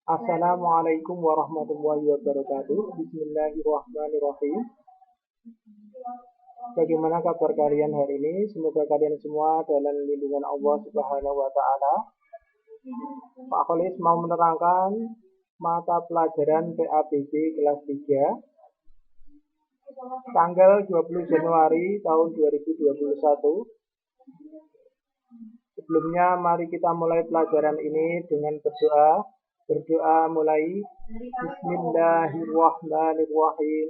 Assalamualaikum warahmatullahi wabarakatuh. Bismillahirrahmanirrahim. Bagaimana kabar kalian hari ini? Semoga kalian semua dalam lindungan Allah Subhanahu wa taala. Pak Kholis mau menerangkan mata pelajaran PABG kelas 3 tanggal 20 Januari tahun 2021. Sebelumnya mari kita mulai pelajaran ini dengan berdoa. Berdoa mulai. Bismillahirrahmanirrahim.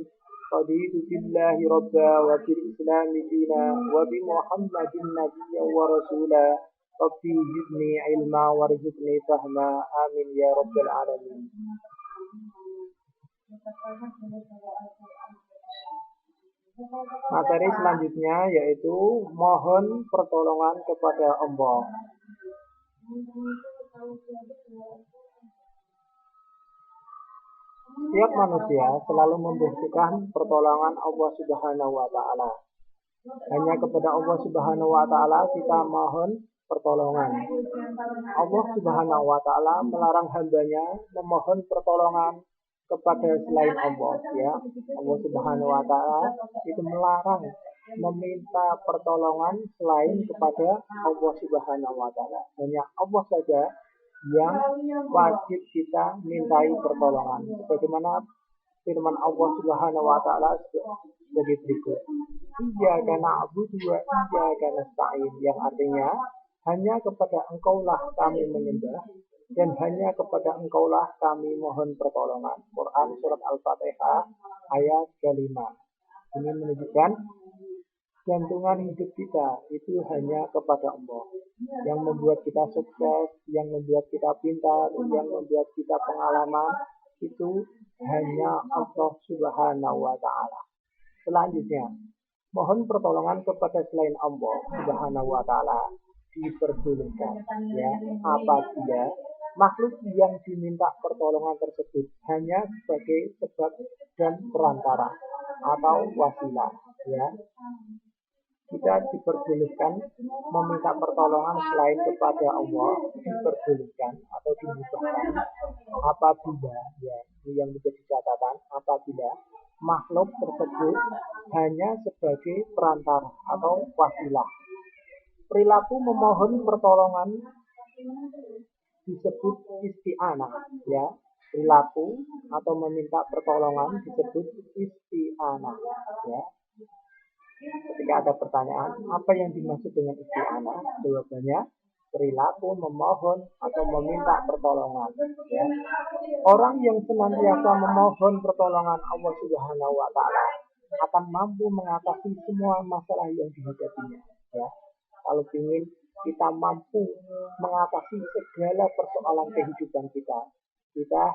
Raditu billahi rabba wa bil islami dina wa bi Muhammadin nabiyyan wa rasula. Rabbi zidni ilma warzuqni fahma. Amin ya rabbal alamin. Materi selanjutnya yaitu mohon pertolongan kepada Allah. Setiap manusia selalu membutuhkan pertolongan Allah Subhanahu wa taala. Hanya kepada Allah Subhanahu wa taala kita mohon pertolongan. Allah Subhanahu wa taala melarang hambanya memohon pertolongan kepada selain Allah, ya. Allah Subhanahu wa taala itu melarang meminta pertolongan selain kepada Allah Subhanahu wa taala. Hanya Allah saja yang wajib kita mintai pertolongan. Sebagaimana firman Allah Subhanahu wa taala sebagai berikut. Iyyaka na'budu wa iyyaka nasta'in, yang artinya hanya kepada Engkaulah kami menyembah dan hanya kepada Engkaulah kami mohon pertolongan. Quran surat Al-Fatihah ayat ke-5. Ini menunjukkan gantungan hidup kita itu hanya kepada Allah. Yang membuat kita sukses, yang membuat kita pintar, yang membuat kita pengalaman itu hanya Allah Subhanahu wa taala. Selanjutnya, mohon pertolongan kepada selain Allah Subhanahu wa taala diperbolehkan, ya, apabila makhluk yang diminta pertolongan tersebut hanya sebagai sebab dan perantara atau wasilah, ya. Kita diperbolehkan meminta pertolongan selain kepada Allah, diperbolehkan atau dimudahkan apabila, ya, ini yang menjadi catatan, apabila makhluk tersebut hanya sebagai perantara atau wasilah. Perilaku memohon pertolongan disebut isti'anah, ya. Perilaku atau meminta pertolongan disebut isti'anah, ya. Ketika ada pertanyaan, apa yang dimaksud dengan isti'anah? Jawabannya, perilaku memohon atau meminta pertolongan, ya. Orang yang senantiasa memohon pertolongan Allah Subhanahu wa taala akan mampu mengatasi semua masalah yang dihadapinya, ya. Kalau ingin kita mampu mengatasi segala persoalan kehidupan kita, kita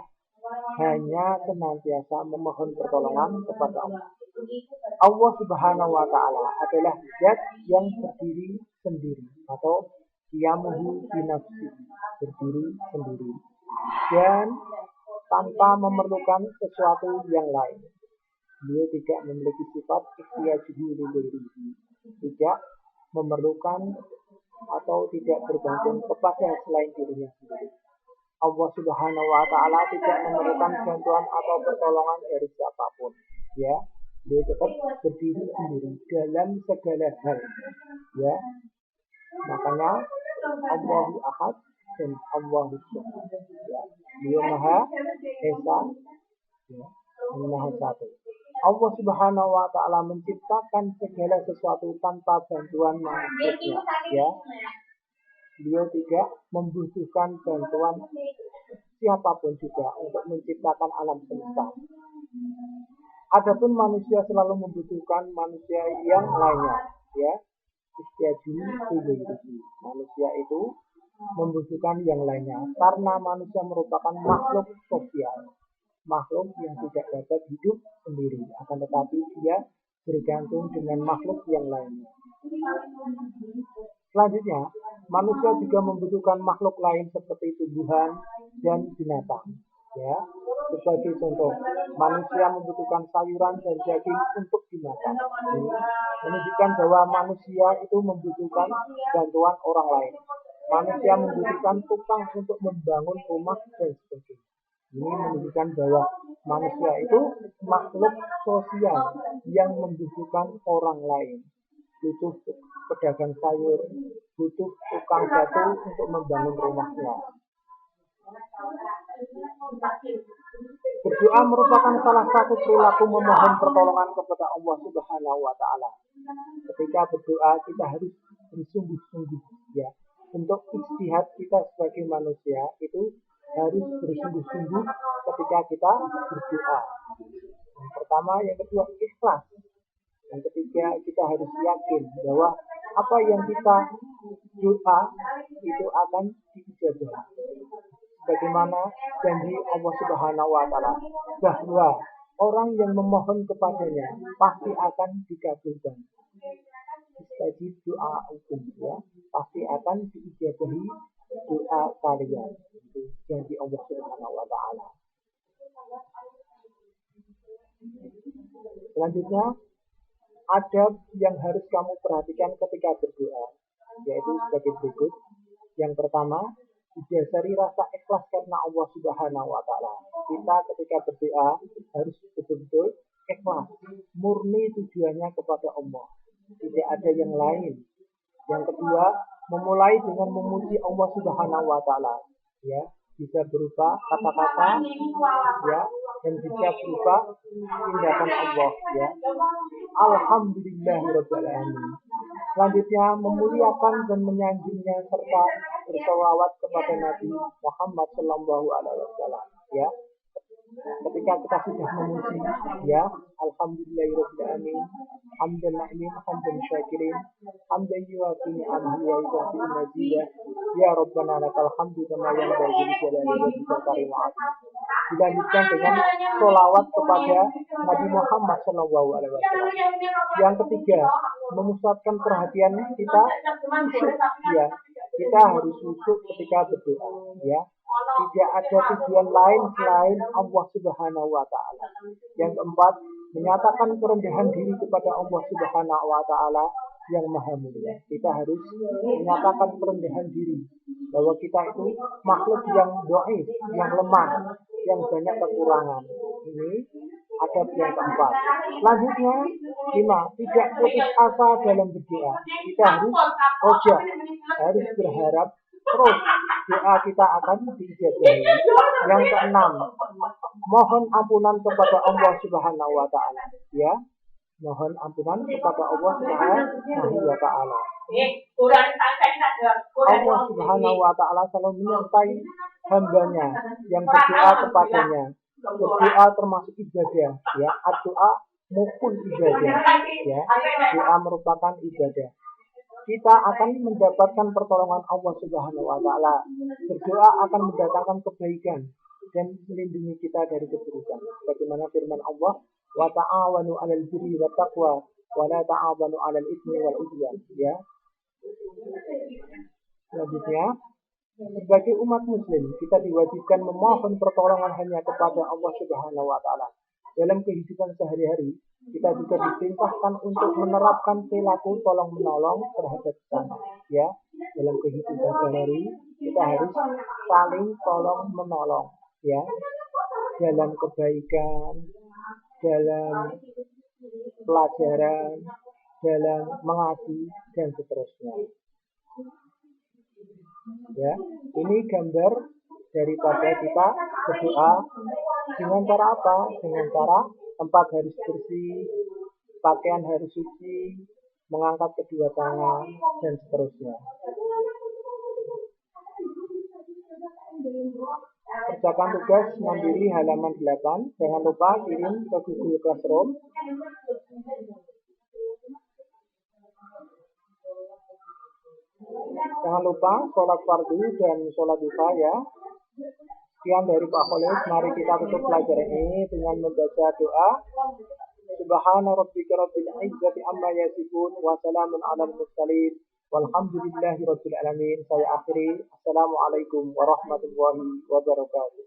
hanya senantiasa memohon pertolongan kepada Allah. Allah Subhanahu wa taala adalah zat yang berdiri sendiri atau qiyamuhu binafsi, berdiri sendiri dan tanpa memerlukan sesuatu yang lain. Dia tidak memiliki sifat ikhtiyajuhu li ghairihi, tidak memerlukan atau tidak bergantung kepada selain dirinya sendiri. Allah Subhanahu wa taala tidak memerlukan bantuan atau pertolongan dari siapapun, ya. Dia tetap berdiri sendiri dalam segala hal, ya. Makanya Allahu Ahad dan Allahu Samad, ya. Dia Maha Esa, ya, dan Maha Satu. Allah Subhanahu wa taala menciptakan segala sesuatu tanpa bantuan manusia, ya. Beliau tidak membutuhkan bantuan siapapun juga untuk menciptakan alam semesta. Adapun manusia selalu membutuhkan manusia yang lainnya, ya. Manusia itu membutuhkan yang lainnya karena manusia merupakan makhluk sosial, makhluk yang tidak dapat hidup sendiri, akan tetapi dia bergantung dengan makhluk yang lainnya. Selanjutnya, manusia juga membutuhkan makhluk lain seperti tumbuhan dan binatang, ya. Sebagai contoh, manusia membutuhkan sayuran dan daging untuk dimakan. Ini menunjukkan bahwa manusia itu membutuhkan bantuan orang lain. Manusia membutuhkan tukang untuk membangun rumah dan sebagainya. Ini menunjukkan bahwa manusia itu makhluk sosial yang membutuhkan orang lain. Butuh pedagang sayur, butuh tukang batu untuk membangun rumahnya. Berdoa merupakan salah satu perilaku memohon pertolongan kepada Allah Subhanahu wa taala. Ketika berdoa kita harus bersungguh-sungguh ya. Untuk ijtihad kita sebagai manusia itu harus bersungguh-sungguh ketika kita berdoa. Yang pertama, yang kedua ikhlas. Yang ketiga kita harus yakin bahwa apa yang kita doa itu akan diijabah. Bagaimana janji Allah Subhanahu wa taala bahwa orang yang memohon kepadanya pasti akan dikabulkan. Istajib doa hukum ya, pasti akan diijabahi doa kalian. Itu janji Allah Subhanahu wa taala. Selanjutnya adab yang harus kamu perhatikan ketika berdoa, yaitu sebagai berikut. Yang pertama, didasari rasa ikhlas karena Allah Subhanahu wa taala. Kita ketika berdoa harus betul-betul ikhlas, murni tujuannya kepada Allah. Tidak ada yang lain. Yang kedua, memulai dengan memuji Allah Subhanahu wa taala. Ya, bisa berupa kata-kata ya, dan bisa berupa tindakan Allah ya. Alhamdulillahirabbil alamin. Selanjutnya memuliakan dan menyanjungnya serta berselawat kepada Nabi Muhammad sallallahu alaihi wasallam ya. Ketika kita sudah memuji ya, alhamdulillahirabbil alamin, hamdan na'imin, hamdan syakirin, hamdan yuwafi ni'amahu wa yukafi mazidah, ya rabbana lakal hamdu kama yanbaghi li jalali wajhika karim. Dilanjutkan dengan sholawat kepada Nabi Muhammad sallallahu alaihi wasallam. Yang ketiga, memusatkan perhatian kita khusyuk ya. Kita harus khusyuk ketika berdoa ya. Tidak ada tujuan lain selain Allah Subhanahu wa taala. Yang keempat, menyatakan kerendahan diri kepada Allah Subhanahu wa taala yang maha mulia. Kita harus menyatakan kerendahan diri bahwa kita itu makhluk yang dhaif, yang lemah, yang banyak kekurangan. Ini adab yang keempat. Selanjutnya, 5, tidak putus asa dalam berdoa. Kita harus roja, harus berharap terus doa kita akan diijabahi. Yang keenam, mohon ampunan kepada Allah Subhanahu wa taala ya. Mohon ampunan kepada Allah Subhanahu wa taala. Allah Subhanahu wa taala selalu menyertai hambanya yang berdoa kepadanya. Berdoa termasuk ibadah ya. Doa maupun ibadah ya. Doa merupakan ibadah. Kita akan mendapatkan pertolongan Allah Subhanahu wa taala. Berdoa akan mendatangkan kebaikan dan melindungi kita dari keburukan. Bagaimana firman Allah, "Wa ta'awanu 'alal birri wat taqwa wa la ta'awanu 'alal itsmi wal 'udwan." Ya. Selanjutnya, sebagai umat muslim, kita diwajibkan memohon pertolongan hanya kepada Allah Subhanahu wa taala. Dalam kehidupan sehari-hari, kita juga diperintahkan untuk menerapkan perilaku tolong-menolong terhadap sesama. Ya, dalam kehidupan sehari-hari kita harus saling tolong-menolong. Ya, dalam kebaikan, dalam pelajaran, dalam mengaji dan seterusnya. Ya, ini gambar daripada kita berdoa dengan cara apa? Dengan cara tempat harus bersih, pakaian harus suci, mengangkat kedua tangan, dan seterusnya. Kerjakan tugas mandiri halaman 8. Jangan lupa kirim ke Google Classroom. Jangan lupa sholat fardu dan sholat duha ya. Sekian dari Pak Khalid. Mari kita tutup pelajaran ini dengan membaca doa. Subhana rabbika rabbil izzati amma yasifun wa salamun alal mursalin walhamdulillahi rabbil alamin. Saya akhiri. Assalamualaikum warahmatullahi wabarakatuh.